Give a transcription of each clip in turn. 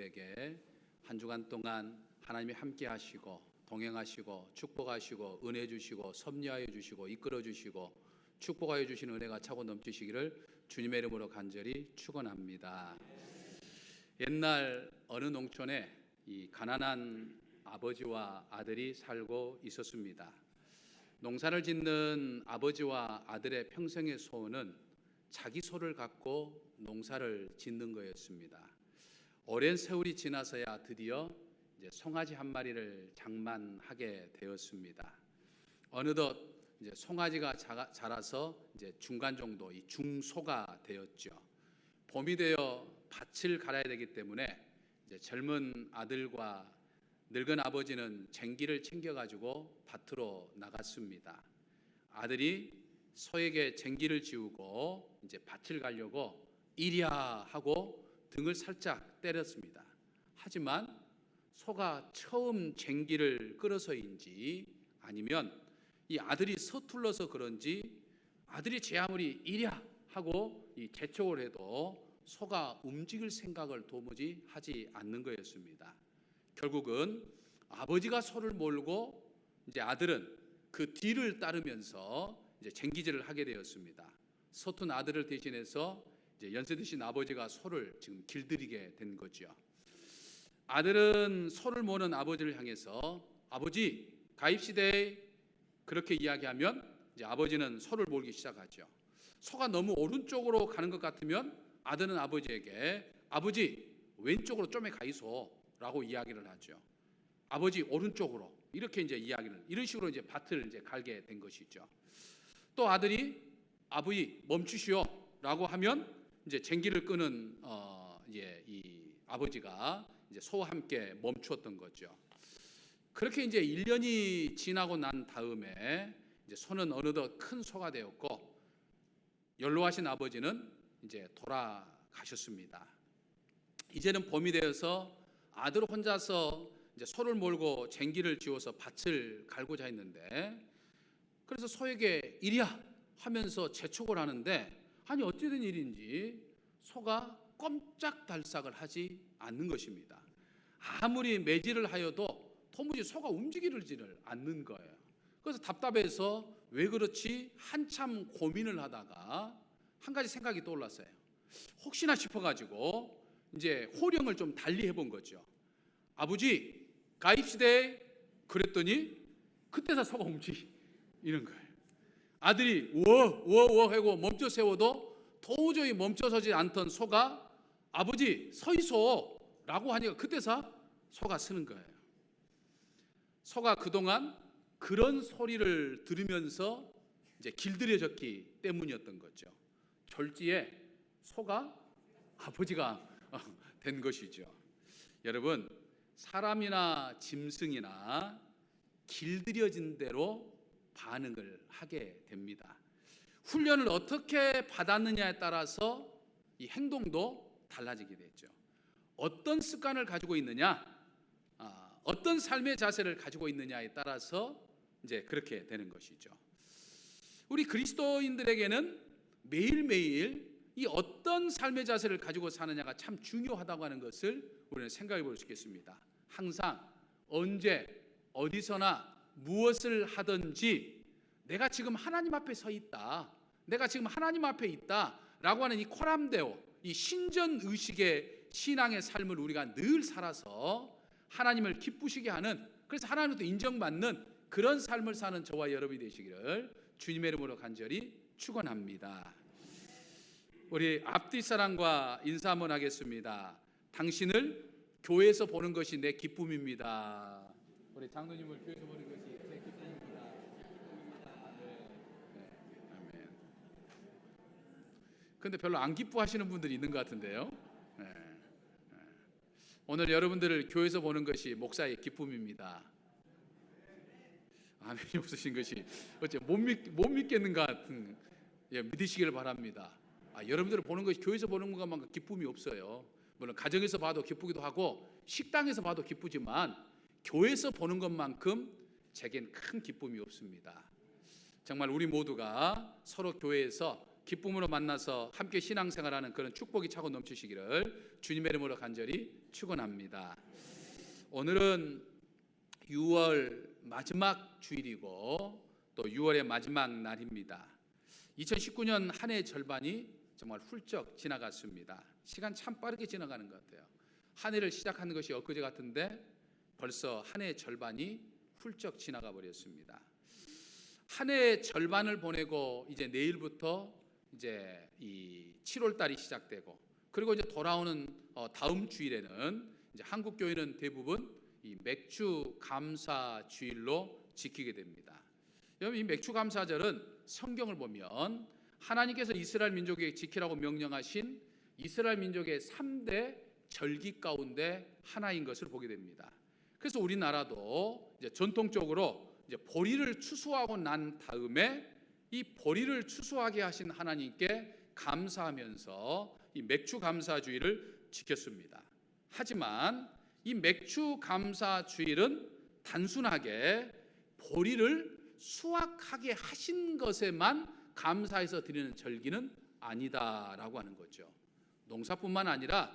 에게 한 주간 동안 하나님이 함께 하시고 동행하시고 축복하시고 은혜 주시고 섭리하여 주시고 이끌어 주시고 축복하여 주시는 은혜가 차고 넘치시기를 주님의 이름으로 간절히 축원합니다. 옛날 어느 농촌에 이 가난한 아버지와 아들이 살고 있었습니다. 농사를 짓는 아버지와 아들의 평생의 소원은 자기 소를 갖고 농사를 짓는 거였습니다. 오랜 세월이 지나서야 드디어 이제 송아지 한 마리를 장만하게 되었습니다. 어느덧 이제 송아지가 자라서 이제 중간 정도, 이 중소가 되었죠. 봄이 되어 밭을 갈아야 되기 때문에 이제 젊은 아들과 늙은 아버지는 쟁기를 챙겨가지고 밭으로 나갔습니다. 아들이 소에게 쟁기를 지우고 이제 밭을 가려고 이리야 하고 등을 살짝 때렸습니다. 하지만 소가 처음 쟁기를 끌어서인지 아니면 이 아들이 서툴러서 그런지 아들이 제 아무리 이리야 하고 이 재촉을 해도 소가 움직일 생각을 도무지 하지 않는 거였습니다. 결국은 아버지가 소를 몰고 이제 아들은 그 뒤를 따르면서 이제 쟁기질을 하게 되었습니다. 서툰 아들을 대신해서 이제 연세 드신 아버지가 소를 지금 길들이게 된 거죠. 아들은 소를 모는 아버지를 향해서 아버지 가입시대 그렇게 이야기하면 이제 아버지는 소를 몰기 시작하죠. 소가 너무 오른쪽으로 가는 것 같으면 아들은 아버지에게 아버지 왼쪽으로 좀에 가이소라고 이야기를 하죠. 아버지 오른쪽으로 이렇게 이제 이야기를 이런 식으로 이제 밭을 이제 갈게 된 것이죠. 또 아들이 아버지 멈추시오라고 하면 이제 쟁기를 끄는 이 아버지가 이제 소와 함께 멈추었던 거죠. 그렇게 이제 1년이 지나고 난 다음에 이제 소는 어느덧 큰 소가 되었고 연로하신 아버지는 이제 돌아가셨습니다. 이제는 봄이 되어서 아들 혼자서 이제 소를 몰고 쟁기를 지워서 밭을 갈고자 했는데 그래서 소에게 이리야 하면서 재촉을 하는데 아니 어찌된 일인지 소가 꼼짝달싹을 하지 않는 것입니다. 아무리 매질을 하여도 도무지 소가 움직이지를 않는 거예요. 그래서 답답해서 왜 그렇지 한참 고민을 하다가 한 가지 생각이 떠올랐어요. 혹시나 싶어가지고 이제 호령을 좀 달리 해본 거죠. 아버지 가입시대 그랬더니 그때서 소가 움직이는 거예요. 아들이 우어 하고 멈춰 세워도 도저히 멈춰서지 않던 소가 아버지 서이소라고 하니까 그때서 소가 서는 거예요. 소가 그동안 그런 소리를 들으면서 이제 길들여졌기 때문이었던 거죠. 졸지에 소가 아버지가 된 것이죠. 여러분 사람이나 짐승이나 길들여진 대로 반응을 하게 됩니다. 훈련을 어떻게 받았느냐에 따라서 이 행동도 달라지게 되죠. 어떤 습관을 가지고 있느냐, 어떤 삶의 자세를 가지고 있느냐에 따라서 이제 그렇게 되는 것이죠. 우리 그리스도인들에게는 매일매일 이 어떤 삶의 자세를 가지고 사느냐가 참 중요하다고 하는 것을 우리는 생각해 볼 수 있겠습니다. 항상 언제 어디서나 무엇을 하든지 내가 지금 하나님 앞에 서 있다, 내가 지금 하나님 앞에 있다라고 하는 이 코람데오, 이 신전의식의 신앙의 삶을 우리가 늘 살아서 하나님을 기쁘시게 하는, 그래서 하나님부터 인정받는 그런 삶을 사는 저와 여러분이 되시기를 주님의 이름으로 간절히 축원합니다. 우리 앞뒤 사람과 인사 한번 하겠습니다. 당신을 교회에서 보는 것이 내 기쁨입니다. 우리 장로님을 교회에서 보는 것이 내 기쁨입니다. 아멘. 근데 별로 안 기뻐하시는 분들이 있는 것 같은데요. 오늘 여러분들을 교회에서 보는 것이 목사의 기쁨입니다. 아멘이 없으신 것이 어째 못 믿겠는 것 같은, 믿으시기를 바랍니다. 여러분들을 보는 것이 교회에서 보는 것만큼 기쁨이 없어요. 물론 가정에서 봐도 기쁘기도 하고 식당에서 봐도 기쁘지만 교회에서 보는 것만큼 제겐 큰 기쁨이 없습니다. 정말 우리 모두가 서로 교회에서 기쁨으로 만나서 함께 신앙생활하는 그런 축복이 차고 넘치시기를 주님의 이름으로 간절히 축원합니다. 오늘은 6월 마지막 주일이고 또 6월의 마지막 날입니다. 2019년 한 해의 절반이 정말 훌쩍 지나갔습니다. 시간 참 빠르게 지나가는 것 같아요. 한 해를 시작하는 것이 엊그제 같은데 벌써 한 해의 절반이 훌쩍 지나가 버렸습니다. 한 해의 절반을 보내고 이제 내일부터 이제 이 7월 달이 시작되고 그리고 이제 돌아오는 다음 주일에는 이제 한국 교회는 대부분 이 맥주 감사 주일로 지키게 됩니다. 여러분, 이 맥주 감사절은 성경을 보면 하나님께서 이스라엘 민족에게 지키라고 명령하신 이스라엘 민족의 3대 절기 가운데 하나인 것을 보게 됩니다. 그래서 우리나라도 이제 전통적으로 이제 보리를 추수하고 난 다음에 이 보리를 추수하게 하신 하나님께 감사하면서 이 맥주 감사주일을 지켰습니다. 하지만 이 맥주 감사주일은 단순하게 보리를 수확하게 하신 것에만 감사해서 드리는 절기는 아니다라고 하는 거죠. 농사뿐만 아니라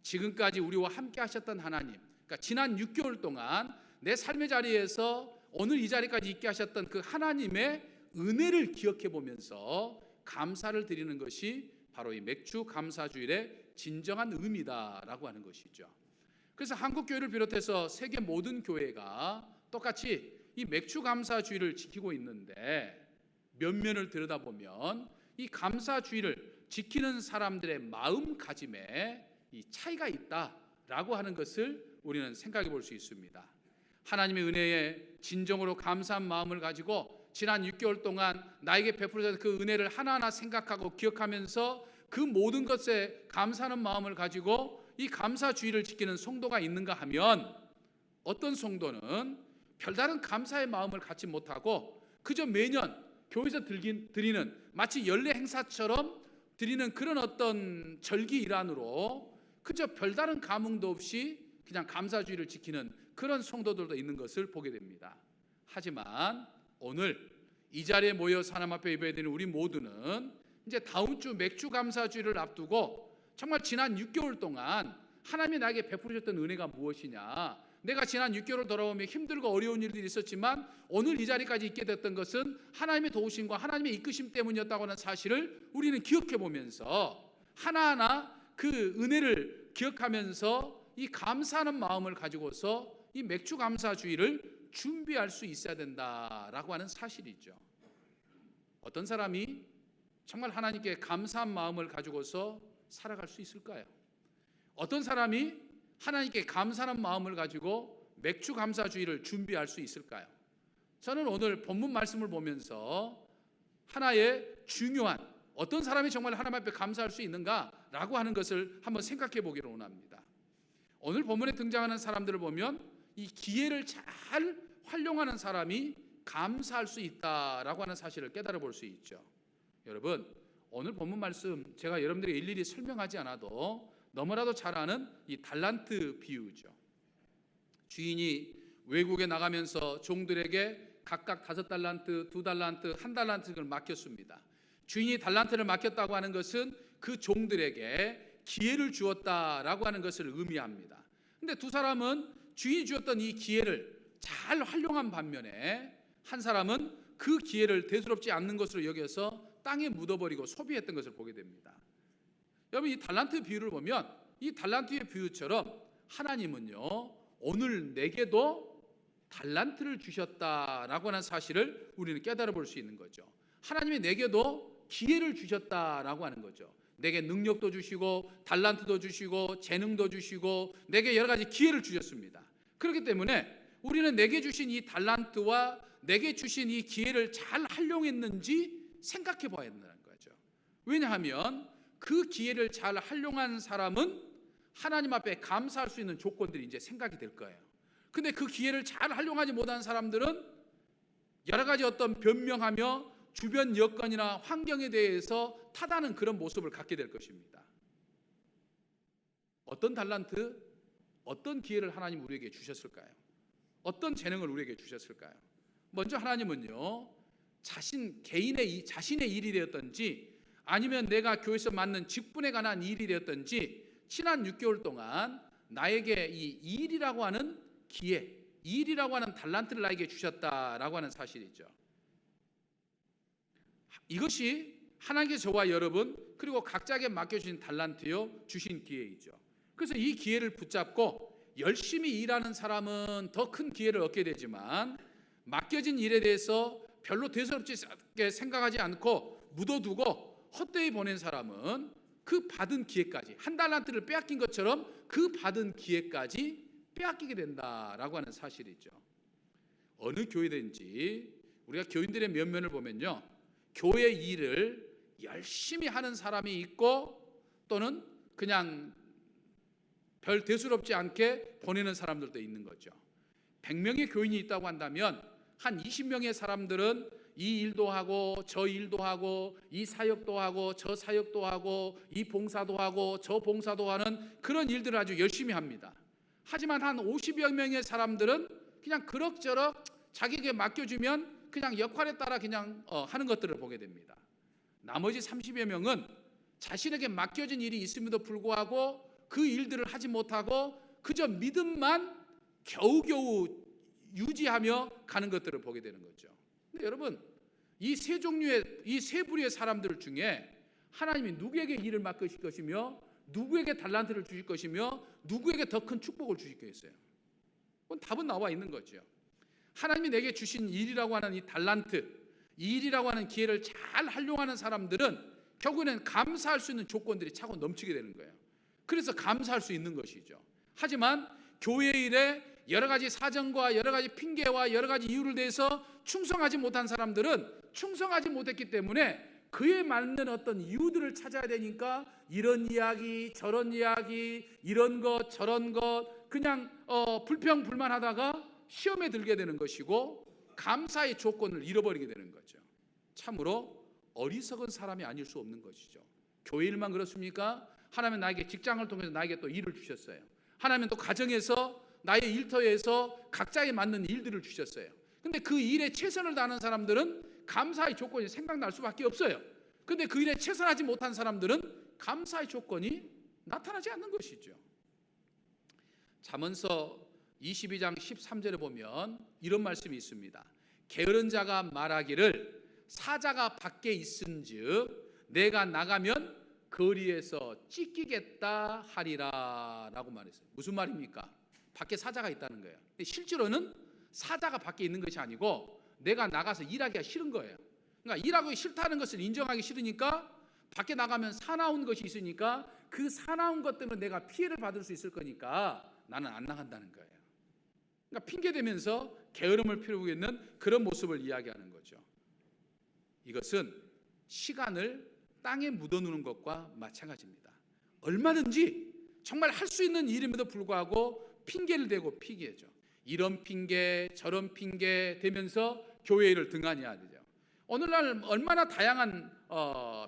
지금까지 우리와 함께 하셨던 하나님, 그러니까 지난 6개월 동안 내 삶의 자리에서 오늘 이 자리까지 있게 하셨던 그 하나님의 은혜를 기억해 보면서 감사를 드리는 것이 바로 이 맥주 감사주일의 진정한 의미다라고 하는 것이죠. 그래서 한국 교회를 비롯해서 세계 모든 교회가 똑같이 이 맥주 감사주일을 지키고 있는데 면면을 들여다보면 이 감사주일을 지키는 사람들의 마음가짐에 이 차이가 있다라고 하는 것을 우리는 생각해 볼 수 있습니다. 하나님의 은혜에 진정으로 감사한 마음을 가지고 지난 6개월 동안 나에게 베풀어진 그 은혜를 하나하나 생각하고 기억하면서 그 모든 것에 감사하는 마음을 가지고 이 감사주일을 지키는 성도가 있는가 하면 어떤 성도는 별다른 감사의 마음을 갖지 못하고 그저 매년 교회에서 드리는 마치 연례 행사처럼 드리는 그런 어떤 절기 일환으로 그저 별다른 감흥도 없이 그냥 감사주일을 지키는 그런 성도들도 있는 것을 보게 됩니다. 하지만 오늘 이 자리에 모여서 하나님 앞에 예배드리는 우리 모두는 이제 다음 주 맥주 감사주일을 앞두고 정말 지난 6개월 동안 하나님이 나에게 베풀으셨던 은혜가 무엇이냐, 내가 지난 6개월 돌아오며 힘들고 어려운 일들이 있었지만 오늘 이 자리까지 있게 됐던 것은 하나님의 도우심과 하나님의 이끄심 때문이었다고 하는 사실을 우리는 기억해 보면서 하나하나 그 은혜를 기억하면서 이 감사하는 마음을 가지고서 이 맥주 감사주일을 준비할 수 있어야 된다라고 하는 사실이죠. 어떤 사람이 정말 하나님께 감사한 마음을 가지고서 살아갈 수 있을까요? 어떤 사람이 하나님께 감사하는 마음을 가지고 맥주 감사주일을 준비할 수 있을까요? 저는 오늘 본문 말씀을 보면서 하나의 중요한 어떤 사람이 정말 하나님 앞에 감사할 수 있는가라고 하는 것을 한번 생각해 보기를 원합니다. 오늘 본문에 등장하는 사람들을 보면 이 기회를 잘 활용하는 사람이 감사할 수 있다라고 하는 사실을 깨달아 볼 수 있죠. 여러분, 오늘 본문 말씀 제가 여러분들에게 일일이 설명하지 않아도 너무나도 잘 아는 이 달란트 비유죠. 주인이 외국에 나가면서 종들에게 각각 5달란트, 2달란트, 1달란트를 맡겼습니다. 주인이 달란트를 맡겼다고 하는 것은 그 종들에게 기회를 주었다라고 하는 것을 의미합니다. 근데 두 사람은 주인이 주었던 이 기회를 잘 활용한 반면에 한 사람은 그 기회를 대수롭지 않는 것으로 여겨서 땅에 묻어버리고 소비했던 것을 보게 됩니다. 여러분, 이 달란트 비유를 보면 이 달란트의 비유처럼 하나님은요 오늘 내게도 달란트를 주셨다라고 하는 사실을 우리는 깨달아 볼 수 있는 거죠. 하나님이 내게도 기회를 주셨다라고 하는 거죠. 내게 능력도 주시고 달란트도 주시고 재능도 주시고 내게 여러 가지 기회를 주셨습니다. 그렇기 때문에 우리는 내게 주신 이 달란트와 내게 주신 이 기회를 잘 활용했는지 생각해 봐야 된다는 거죠. 왜냐하면 그 기회를 잘 활용한 사람은 하나님 앞에 감사할 수 있는 조건들이 이제 생각이 될 거예요. 근데 그 기회를 잘 활용하지 못한 사람들은 여러 가지 어떤 변명하며 주변 여건이나 환경에 대해서 타다는 그런 모습을 갖게 될 것입니다. 어떤 달란트, 어떤 기회를 하나님 우리에게 주셨을까요? 어떤 재능을 우리에게 주셨을까요? 먼저 하나님은요 자신의 일이 되었든지 아니면 내가 교회에서 맡는 직분에 관한 일이 되었든지 지난 6개월 동안 나에게 이 일이라고 하는 기회, 일이라고 하는 달란트를 나에게 주셨다라고 하는 사실이죠. 이것이 하나님께서 저와 여러분 그리고 각자에게 맡겨주신 달란트요, 주신 기회이죠. 그래서 이 기회를 붙잡고 열심히 일하는 사람은 더 큰 기회를 얻게 되지만, 맡겨진 일에 대해서 별로 대수롭게 생각하지 않고 묻어두고 헛되이 보낸 사람은 그 받은 기회까지, 한 달란트를 빼앗긴 것처럼 그 받은 기회까지 빼앗기게 된다라고 하는 사실이죠. 어느 교회든지 우리가 교인들의 면면을 보면요, 교회 일을 열심히 하는 사람이 있고 또는 그냥 별 대수롭지 않게 보내는 사람들도 있는 거죠. 100명의 교인이 있다고 한다면 한 20명의 사람들은 이 일도 하고 저 일도 하고 이 사역도 하고 저 사역도 하고 이 봉사도 하고 저 봉사도 하는 그런 일들을 아주 열심히 합니다. 하지만 한 50여 명의 사람들은 그냥 그럭저럭 자기에게 맡겨주면 그냥 역할에 따라 그냥 하는 것들을 보게 됩니다. 나머지 30여 명은 자신에게 맡겨진 일이 있음에도 불구하고 그 일들을 하지 못하고 그저 믿음만 겨우겨우 유지하며 가는 것들을 보게 되는 거죠. 근데 여러분, 이 세 종류의, 이 세 부류의 사람들 중에 하나님이 누구에게 일을 맡기실 것이며 누구에게 달란트를 주실 것이며 누구에게 더 큰 축복을 주시겠어요? 그건 답은 나와 있는 거죠. 하나님이 내게 주신 일이라고 하는 이 달란트, 이 일이라고 하는 기회를 잘 활용하는 사람들은 결국에는 감사할 수 있는 조건들이 차고 넘치게 되는 거예요. 그래서 감사할 수 있는 것이죠. 하지만 교회 일에 여러 가지 사정과 여러 가지 핑계와 여러 가지 이유를 대해서 충성하지 못한 사람들은 충성하지 못했기 때문에 그에 맞는 어떤 이유들을 찾아야 되니까 이런 이야기 저런 이야기 이런 것 저런 것 그냥 불평불만하다가 시험에 들게 되는 것이고 감사의 조건을 잃어버리게 되는 거죠. 참으로 어리석은 사람이 아닐 수 없는 것이죠. 교회 일만 그렇습니까? 하나님은 나에게 직장을 통해서 나에게 또 일을 주셨어요. 하나님은 또 가정에서 나의 일터에서 각자에 맞는 일들을 주셨어요. 근데 그 일에 최선을 다하는 사람들은 감사의 조건이 생각날 수밖에 없어요. 근데 그 일에 최선하지 못한 사람들은 감사의 조건이 나타나지 않는 것이죠. 잠언서 22장 13절에 보면 이런 말씀이 있습니다. 게으른 자가 말하기를 사자가 밖에 있은즉 내가 나가면 거리에서 찢기겠다 하리라 라고 말했어요. 무슨 말입니까? 밖에 사자가 있다는 거예요. 근데 실제로는 사자가 밖에 있는 것이 아니고 내가 나가서 일하기가 싫은 거예요. 그러니까 일하기 싫다는 것을 인정하기 싫으니까 밖에 나가면 사나운 것이 있으니까 그 사나운 것 때문에 내가 피해를 받을 수 있을 거니까 나는 안 나간다는 거예요. 그러니까 핑계대면서 게으름을 피우고 있는 그런 모습을 이야기하는 거죠. 이것은 시간을 땅에 묻어놓는 것과 마찬가지입니다. 얼마든지 정말 할 수 있는 일임에도 불구하고 핑계를 대고 피기죠. 이런 핑계 저런 핑계 대면서 교회 일을 등한해야 되죠. 오늘날 얼마나 다양한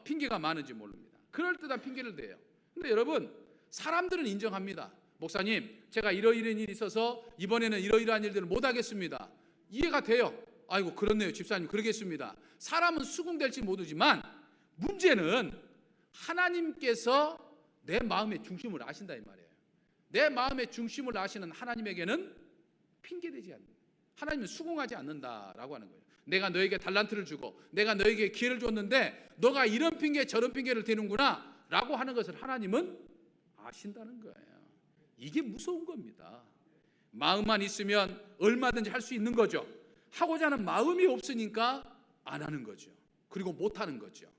핑계가 많은지 모릅니다. 그럴듯한 핑계를 대요. 근데 여러분, 사람들은 인정합니다. 목사님, 제가 이러이러한 일이 있어서 이번에는 이러이러한 일들을 못하겠습니다. 이해가 돼요. 아이고 그렇네요 집사님, 그러겠습니다. 사람은 수긍될지 모르지만 문제는 하나님께서 내 마음의 중심을 아신다 이 말이에요. 내 마음의 중심을 아시는 하나님에게는 핑계대지 않는다. 하나님은 수긍하지 않는다라고 하는 거예요. 내가 너에게 달란트를 주고 내가 너에게 기회를 줬는데 너가 이런 핑계 저런 핑계를 대는구나 라고 하는 것을 하나님은 아신다는 거예요. 이게 무서운 겁니다. 마음만 있으면 얼마든지 할 수 있는 거죠. 하고자 하는 마음이 없으니까 안 하는 거죠. 그리고 못 하는 거죠.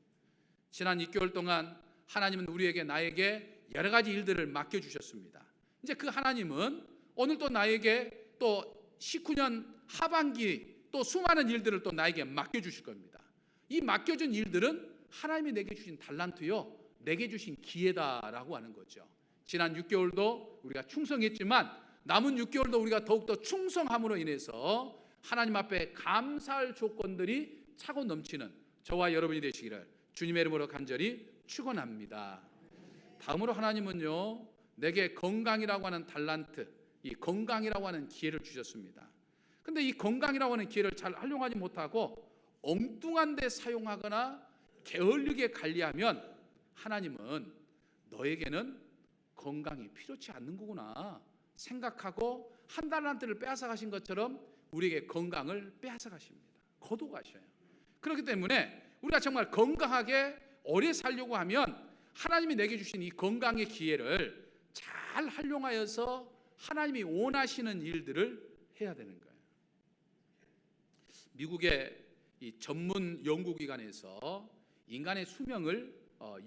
지난 6개월 동안 하나님은 우리에게 나에게 여러 가지 일들을 맡겨주셨습니다. 이제 그 하나님은 오늘 또 나에게 또 19년 하반기 또 수많은 일들을 또 나에게 맡겨주실 겁니다. 이 맡겨준 일들은 하나님이 내게 주신 달란트요, 내게 주신 기회다라고 하는 거죠. 지난 6개월도 우리가 충성했지만 남은 6개월도 우리가 더욱더 충성함으로 인해서 하나님 앞에 감사할 조건들이 차고 넘치는 저와 여러분이 되시기를 주님의 이름으로 간절히 축원합니다. 다음으로 하나님은요, 내게 건강이라고 하는 달란트, 이 건강이라고 하는 기회를 주셨습니다. 근데 이 건강이라고 하는 기회를 잘 활용하지 못하고 엉뚱한 데 사용하거나 게을르게 관리하면 하나님은 너에게는 건강이 필요치 않는 거구나 생각하고 한 달란트를 빼앗아 가신 것처럼 우리에게 건강을 빼앗아 가십니다. 거둬 가셔요. 그렇기 때문에 우리가 정말 건강하게 오래 살려고 하면 하나님이 내게 주신 이 건강의 기회를 잘 활용하여서 하나님이 원하시는 일들을 해야 되는 거예요. 미국의 이 전문 연구기관에서 인간의 수명을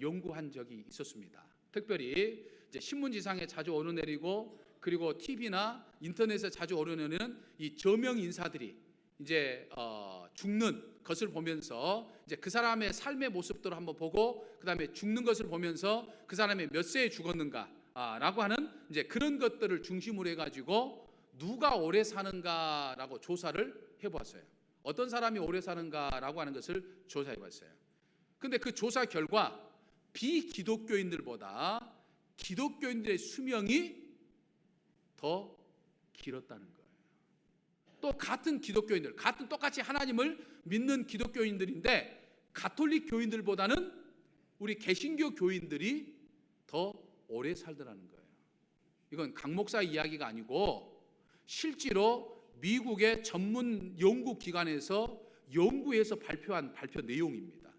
연구한 적이 있었습니다. 특별히 이제 신문지상에 자주 오르내리고 그리고 TV나 인터넷에 자주 오르내리는 이 저명 인사들이 이제 죽는 것을 보면서 이제 그 사람의 삶의 모습들을 한번 보고 그 다음에 죽는 것을 보면서 그 사람이 몇 세에 죽었는가라고 하는 이제 그런 것들을 중심으로 해가지고 누가 오래 사는가라고 조사를 해보았어요. 어떤 사람이 오래 사는가라고 하는 것을 조사해봤어요. 근데 그 조사 결과 비기독교인들보다 기독교인들의 수명이 더 길었다는 거예요. 또 같은 기독교인들, 같은 똑같이 하나님을 믿는 기독교인들인데 가톨릭 교인들보다는 우리 개신교 교인들이 더 오래 살더라는 거예요. 이건 강 목사 이야기가 아니고 실제로 미국의 전문 연구기관에서 연구해서 발표한 발표 내용입니다.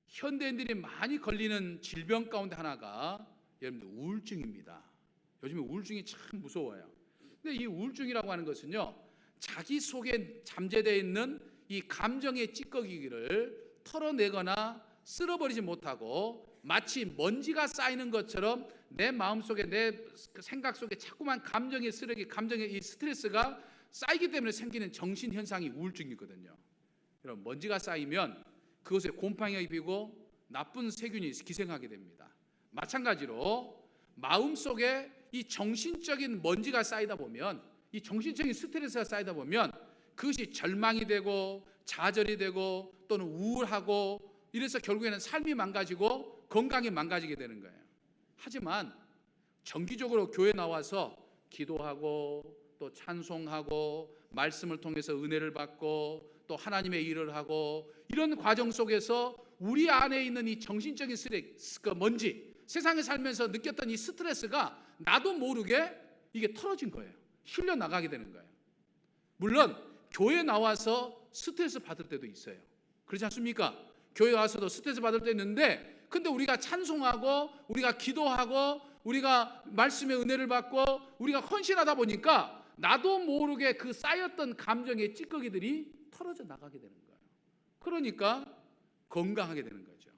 현대인들이 많이 걸리는 질병 가운데 하나가 여러분들 우울증입니다. 요즘에 우울증이 참 무서워요. 근데 이 우울증이라고 하는 것은요, 자기 속에 잠재되어 있는 이 감정의 찌꺼기를 털어내거나 쓸어버리지 못하고 마치 먼지가 쌓이는 것처럼 내 마음속에 내 생각 속에 자꾸만 감정의 쓰레기, 감정의 이 스트레스가 쌓이기 때문에 생기는 정신 현상이 우울증이거든요. 여러분, 먼지가 쌓이면 그것에 곰팡이가 피고 나쁜 세균이 기생하게 됩니다. 마찬가지로 마음속에 이 정신적인 먼지가 쌓이다 보면, 이 정신적인 스트레스가 쌓이다 보면 그것이 절망이 되고 좌절이 되고 또는 우울하고 이래서 결국에는 삶이 망가지고 건강이 망가지게 되는 거예요. 하지만 정기적으로 교회 나와서 기도하고 또 찬송하고 말씀을 통해서 은혜를 받고 또 하나님의 일을 하고 이런 과정 속에서 우리 안에 있는 이 정신적인 쓰레기, 그 먼지, 세상에 살면서 느꼈던 이 스트레스가 나도 모르게 이게 털어진 거예요. 흘려 나가게 되는 거예요. 물론 교회 나와서 스트레스 받을 때도 있어요. 그렇지 않습니까? 교회 와서도 스트레스 받을 때 있는데, 근데 우리가 찬송하고 우리가 기도하고 우리가 말씀의 은혜를 받고 우리가 헌신하다 보니까 나도 모르게 그 쌓였던 감정의 찌꺼기들이 털어져 나가게 되는 거예요. 그러니까 건강하게 되는 거죠.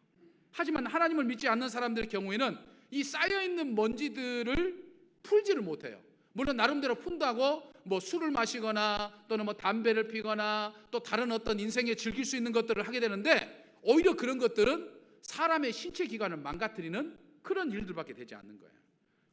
하지만 하나님을 믿지 않는 사람들의 경우에는 이 쌓여있는 먼지들을 풀지를 못해요. 물론 나름대로 푼다고 뭐 술을 마시거나 또는 뭐 담배를 피거나 또 다른 어떤 인생에 즐길 수 있는 것들을 하게 되는데, 오히려 그런 것들은 사람의 신체 기관을 망가뜨리는 그런 일들밖에 되지 않는 거예요.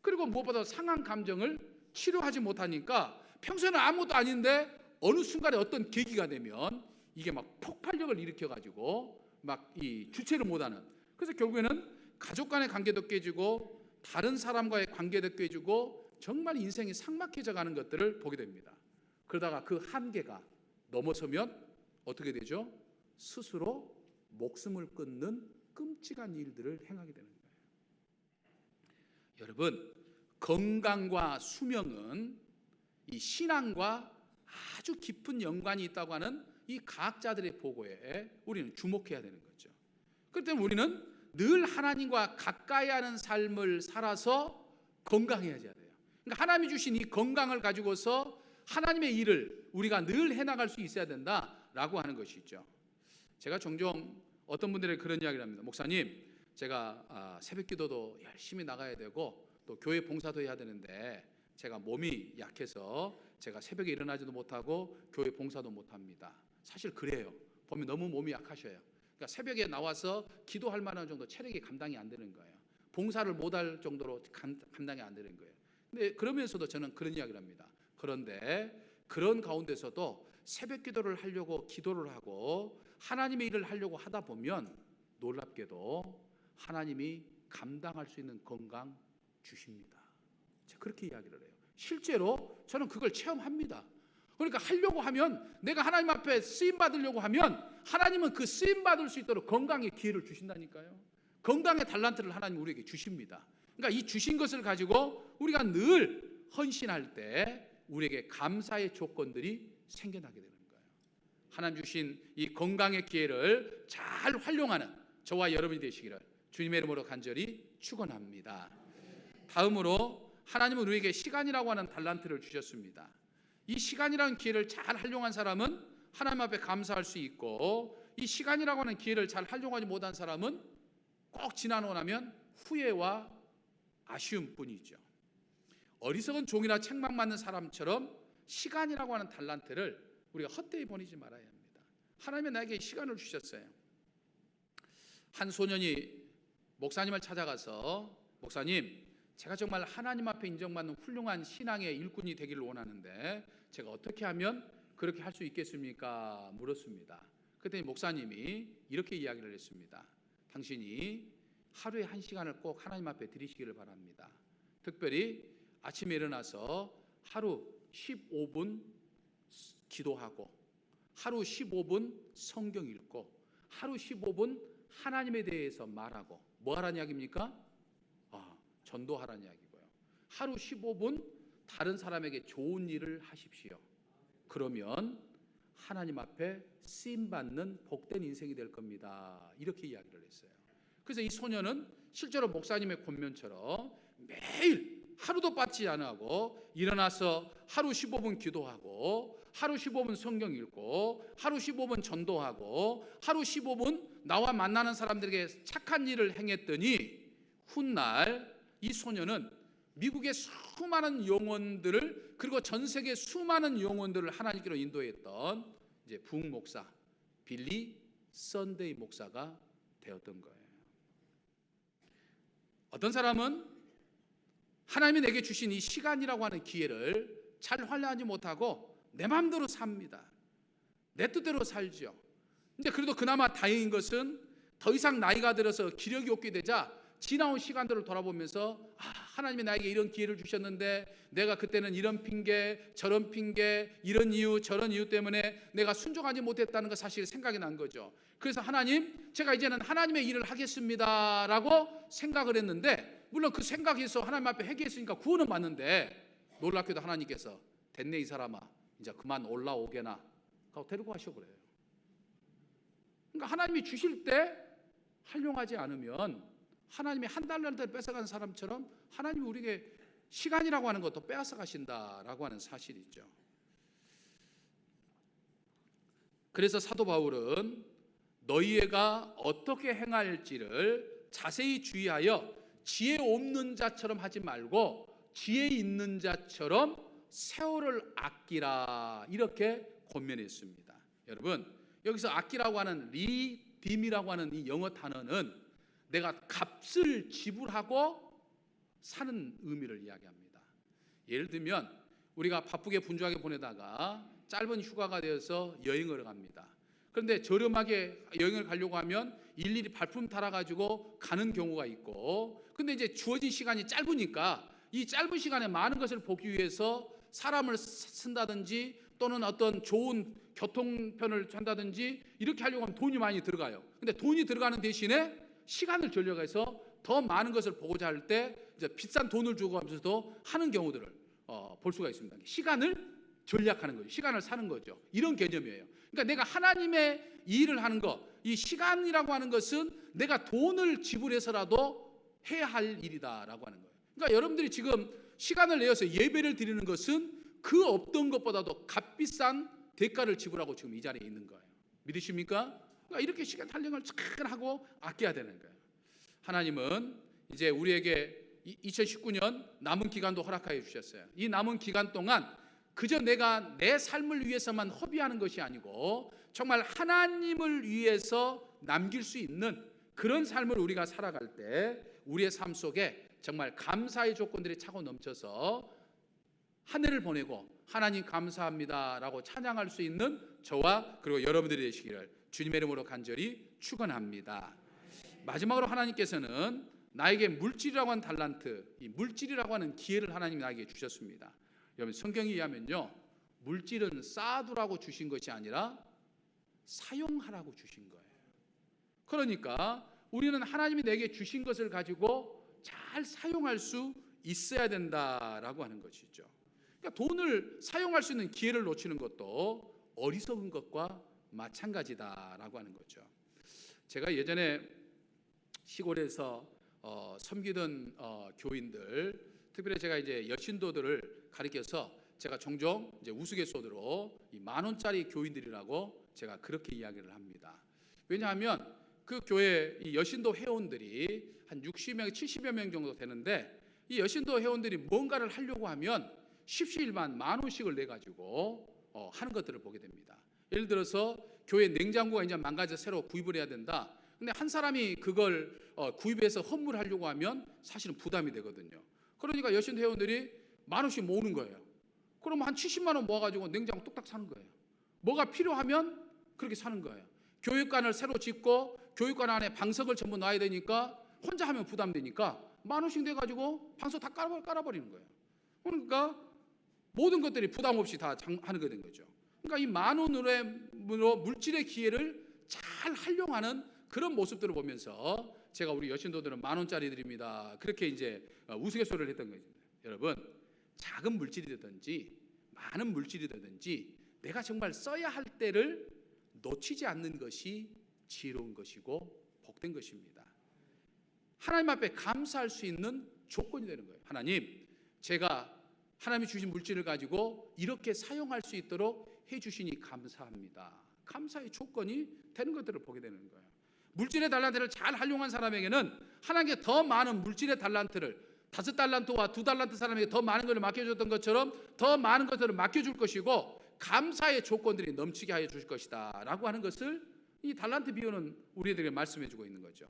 그리고 무엇보다 상한 감정을 치료하지 못하니까 평소에는 아무것도 아닌데 어느 순간에 어떤 계기가 되면 이게 막 폭발력을 일으켜 가지고 막 이 주체를 못하는, 그래서 결국에는 가족 간의 관계도 깨지고 다른 사람과의 관계도 깨지고 정말 인생이 삭막해져 가는 것들을 보게 됩니다. 그러다가 그 한계가 넘어서면 어떻게 되죠? 스스로 목숨을 끊는 끔찍한 일들을 행하게 되는 거예요. 여러분, 건강과 수명은 이 신앙과 아주 깊은 연관이 있다고 하는 이 과학자들의 보고에 우리는 주목해야 되는 거죠. 그렇기 때문에 우리는 늘 하나님과 가까이 하는 삶을 살아서 건강해야 돼요. 그러니까 하나님이 주신 이 건강을 가지고서 하나님의 일을 우리가 늘 해나갈 수 있어야 된다라고 하는 것이죠. 제가 종종 어떤 분들에게 그런 이야기를 합니다. 목사님, 제가 새벽 기도도 열심히 나가야 되고 또 교회 봉사도 해야 되는데 제가 몸이 약해서 제가 새벽에 일어나지도 못하고 교회 봉사도 못합니다. 사실 그래요. 보면 너무 몸이 약하셔요. 그러니까 새벽에 나와서 기도할 만한 정도 체력이 감당이 안 되는 거예요. 봉사를 못할 정도로 감당이 안 되는 거예요. 근데 그러면서도 저는 그런 이야기를 합니다. 그런데 그런 가운데서도 새벽 기도를 하려고 기도를 하고 하나님의 일을 하려고 하다 보면 놀랍게도 하나님이 감당할 수 있는 건강 주십니다. 제가 그렇게 이야기를 해요. 실제로 저는 그걸 체험합니다. 그러니까 하려고 하면, 내가 하나님 앞에 쓰임 받으려고 하면 하나님은 그 쓰임 받을 수 있도록 건강의 기회를 주신다니까요. 건강의 달란트를 하나님 우리에게 주십니다. 그러니까 이 주신 것을 가지고 우리가 늘 헌신할 때 우리에게 감사의 조건들이 생겨나게 되는 거예요. 하나님 주신 이 건강의 기회를 잘 활용하는 저와 여러분이 되시기를 주님의 이름으로 간절히 축원합니다. 다음으로 하나님은 우리에게 시간이라고 하는 달란트를 주셨습니다. 이 시간이라는 기회를 잘 활용한 사람은 하나님 앞에 감사할 수 있고, 이 시간이라고 하는 기회를 잘 활용하지 못한 사람은 꼭 지나고 나면 후회와 아쉬움뿐이죠. 어리석은 종이나 책망 맞는 사람처럼 시간이라고 하는 달란트를 우리가 헛되이 보내지 말아야 합니다. 하나님은 나에게 시간을 주셨어요. 한 소년이 목사님을 찾아가서, 목사님, 제가 정말 하나님 앞에 인정받는 훌륭한 신앙의 일꾼이 되기를 원하는데 제가 어떻게 하면 그렇게 할 수 있겠습니까? 물었습니다. 그랬더니 목사님이 이렇게 이야기를 했습니다. 당신이 하루에 1시간을 꼭 하나님 앞에 드리시기를 바랍니다. 특별히 아침에 일어나서 하루 15분 기도하고, 하루 15분 성경 읽고, 하루 15분 하나님에 대해서 말하고. 뭐 하라는 이야기입니까? 전도하라는 이야기고요. 하루 15분 다른 사람에게 좋은 일을 하십시오. 그러면 하나님 앞에 쓰임받는 복된 인생이 될 겁니다. 이렇게 이야기를 했어요. 그래서 이 소년은 실제로 목사님의 권면처럼 매일 하루도 빠지지 않고 일어나서 하루 15분 기도하고, 하루 15분 성경 읽고, 하루 15분 전도하고, 하루 15분 나와 만나는 사람들에게 착한 일을 행했더니 훗날 이 소년은 미국의 수많은 영혼들을, 그리고 전 세계 수많은 영혼들을 하나님께로 인도했던 이제 부흥 목사 빌리 선데이 목사가 되었던 거예요. 어떤 사람은 하나님이 내게 주신 이 시간이라고 하는 기회를 잘 활용하지 못하고 내 마음대로 삽니다. 내 뜻대로 살죠. 근데 그래도 그나마 다행인 것은 더 이상 나이가 들어서 기력이 없게 되자 지나온 시간들을 돌아보면서 하나님이 나에게 이런 기회를 주셨는데 내가 그때는 이런 핑계 저런 핑계, 이런 이유 저런 이유 때문에 내가 순종하지 못했다는 것 사실 생각이 난 거죠. 그래서 하나님, 제가 이제는 하나님의 일을 하겠습니다 라고 생각을 했는데, 물론 그 생각에서 하나님 앞에 회개했으니까 구원은 받는데 놀랍게도 하나님께서 됐네 이 사람아, 이제 그만 올라오게나 하고 데리고 가시오 그래요. 그러니까 하나님이 주실 때 활용하지 않으면 하나님이 한 달러를 뺏어간 사람처럼 하나님이 우리에게 시간이라고 하는 것도 빼앗아 가신다라고 하는 사실이죠. 그래서 사도 바울은 너희가 어떻게 행할지를 자세히 주의하여 지혜 없는 자처럼 하지 말고 지혜 있는 자처럼 세월을 아끼라, 이렇게 권면했습니다. 여러분, 여기서 아끼라고 하는 리딤이라고 하는 이 영어 단어는 내가 값을 지불하고 사는 의미를 이야기합니다. 예를 들면 우리가 바쁘게 분주하게 보내다가 짧은 휴가가 되어서 여행을 갑니다. 그런데 저렴하게 여행을 가려고 하면 일일이 발품 달아가지고 가는 경우가 있고, 근데 이제 주어진 시간이 짧으니까 이 짧은 시간에 많은 것을 보기 위해서 사람을 쓴다든지 또는 어떤 좋은 교통편을 한다든지 이렇게 하려고 하면 돈이 많이 들어가요. 근데 돈이 들어가는 대신에 시간을 전략해서 더 많은 것을 보고자 할 때 이제 비싼 돈을 주고 하면서도 하는 경우들을 볼 수가 있습니다. 시간을 전략하는 거죠. 시간을 사는 거죠. 이런 개념이에요. 그러니까 내가 하나님의 일을 하는 것, 이 시간이라고 하는 것은 내가 돈을 지불해서라도 해야 할 일이다라고 하는 거예요. 그러니까 여러분들이 지금 시간을 내어서 예배를 드리는 것은 그 어떤 것보다도 값비싼 대가를 지불하고 지금 이 자리에 있는 거예요. 믿으십니까? 그러니까 이렇게 시간 활용을 잘 하고 아껴야 되는 거예요. 하나님은 이제 우리에게 2019년 남은 기간도 허락하여 주셨어요. 이 남은 기간 동안 그저 내가 내 삶을 위해서만 허비하는 것이 아니고 정말 하나님을 위해서 남길 수 있는 그런 삶을 우리가 살아갈 때 우리의 삶 속에 정말 감사의 조건들이 차고 넘쳐서 한 해를 보내고 하나님 감사합니다라고 찬양할 수 있는 저와 그리고 여러분들이 되시기를 주님의 이름으로 간절히 축원합니다. 마지막으로 하나님께서는 나에게 물질이라고 하는 달란트, 이 물질이라고 하는 기회를 하나님이 나에게 주셨습니다. 여러분 성경에 의하면요, 물질은 쌓아두라고 주신 것이 아니라 사용하라고 주신 거예요. 그러니까 우리는 하나님이 내게 주신 것을 가지고 잘 사용할 수 있어야 된다라고 하는 것이죠. 그러니까 돈을 사용할 수 있는 기회를 놓치는 것도 어리석은 것과 마찬가지다라고 하는 거죠. 제가 예전에 시골에서 섬기던 교인들, 특별히 제가 이제 여신도들을 가리켜서 제가 종종 이제 우스갯소리로 이 10,000원짜리 교인들이라고 제가 그렇게 이야기를 합니다. 왜냐하면 그 교회 이 여신도 회원들이 한 60명, 70여 명 정도 되는데 이 여신도 회원들이 뭔가를 하려고 하면 십시일반 10,000원씩을 내 가지고 하는 것들을 보게 됩니다. 예를 들어서 교회 냉장고가 이제 망가져 새로 구입을 해야 된다. 근데 한 사람이 그걸 구입해서 헌물하려고 하면 사실은 부담이 되거든요. 그러니까 여신도 회원들이 10,000원씩 모으는 거예요. 그러면 한 70만 원 모아가지고 냉장고 뚝딱 사는 거예요. 뭐가 필요하면 그렇게 사는 거예요. 교육관을 새로 짓고 교육관 안에 방석을 전부 놔야 되니까 혼자 하면 부담되니까 10,000원씩 내가지고 방석 다 깔아버리는 거예요. 그러니까 모든 것들이 부담 없이 다 하는 게 된 거죠. 그러니까 이 10,000원으로 물질의 기회를 잘 활용하는 그런 모습들을 보면서 제가 우리 여신도들은 10,000원짜리 드립니다. 그렇게 이제 우스갯소리를 했던 거죠. 여러분, 작은 물질이든지 많은 물질이든지 내가 정말 써야 할 때를 놓치지 않는 것이 지혜로운 것이고 복된 것입니다. 하나님 앞에 감사할 수 있는 조건이 되는 거예요. 하나님, 제가 하나님이 주신 물질을 가지고 이렇게 사용할 수 있도록 해주시니 감사합니다. 감사의 조건이 되는 것들을 보게 되는 거예요. 물질의 달란트를 잘 활용한 사람에게는 하나님께 더 많은 물질의 달란트를 5달란트와 2달란트 사람에게 더 많은 것을 맡겨줬던 것처럼 더 많은 것들을 맡겨줄 것이고 감사의 조건들이 넘치게 하여 주실 것이다 라고 하는 것을 이 달란트 비유는 우리에게 말씀해 주고 있는 거죠.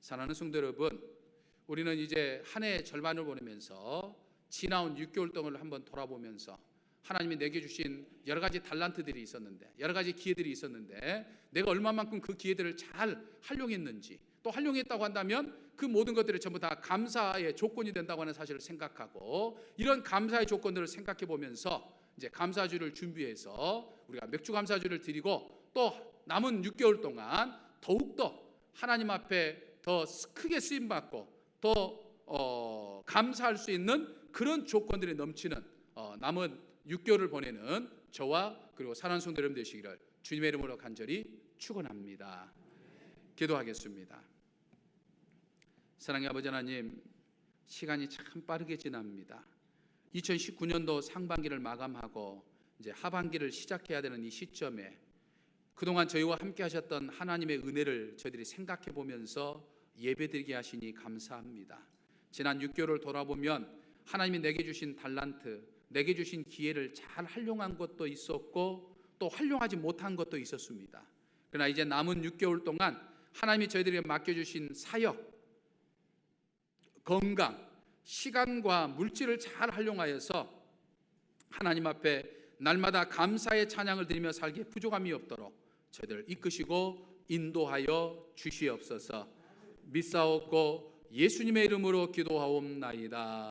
사랑하는 성도 여러분, 우리는 이제 한 해의 절반을 보내면서 지나온 6개월 동안을 한번 돌아보면서 하나님이 내게 주신 여러 가지 달란트들이 있었는데, 여러 가지 기회들이 있었는데 내가 얼마만큼 그 기회들을 잘 활용했는지, 또 활용했다고 한다면 그 모든 것들이 전부 다 감사의 조건이 된다고 하는 사실을 생각하고, 이런 감사의 조건들을 생각해 보면서 이제 감사주를 준비해서 우리가 맥주 감사주를 드리고 또 남은 6개월 동안 더욱더 하나님 앞에 더 크게 쓰임받고 더 감사할 수 있는 그런 조건들이 넘치는 남은 6개월을 보내는 저와 그리고 사랑하는 성도 여러분 되시기를 주님의 이름으로 간절히 축원합니다. 기도하겠습니다. 사랑의 아버지 하나님, 시간이 참 빠르게 지납니다. 2019년도 상반기를 마감하고 이제 하반기를 시작해야 되는 이 시점에 그동안 저희와 함께 하셨던 하나님의 은혜를 저희들이 생각해 보면서 예배드리게 하시니 감사합니다. 지난 6개월을 돌아보면 하나님이 내게 주신 달란트, 내게 주신 기회를 잘 활용한 것도 있었고 또 활용하지 못한 것도 있었습니다. 그러나 이제 남은 6개월 동안 하나님이 저희들에게 맡겨주신 사역, 건강, 시간과 물질을 잘 활용하여서 하나님 앞에 날마다 감사의 찬양을 드리며 살기에 부족함이 없도록 저희들을 이끄시고 인도하여 주시옵소서. 믿사옵고 예수님의 이름으로 기도하옵나이다.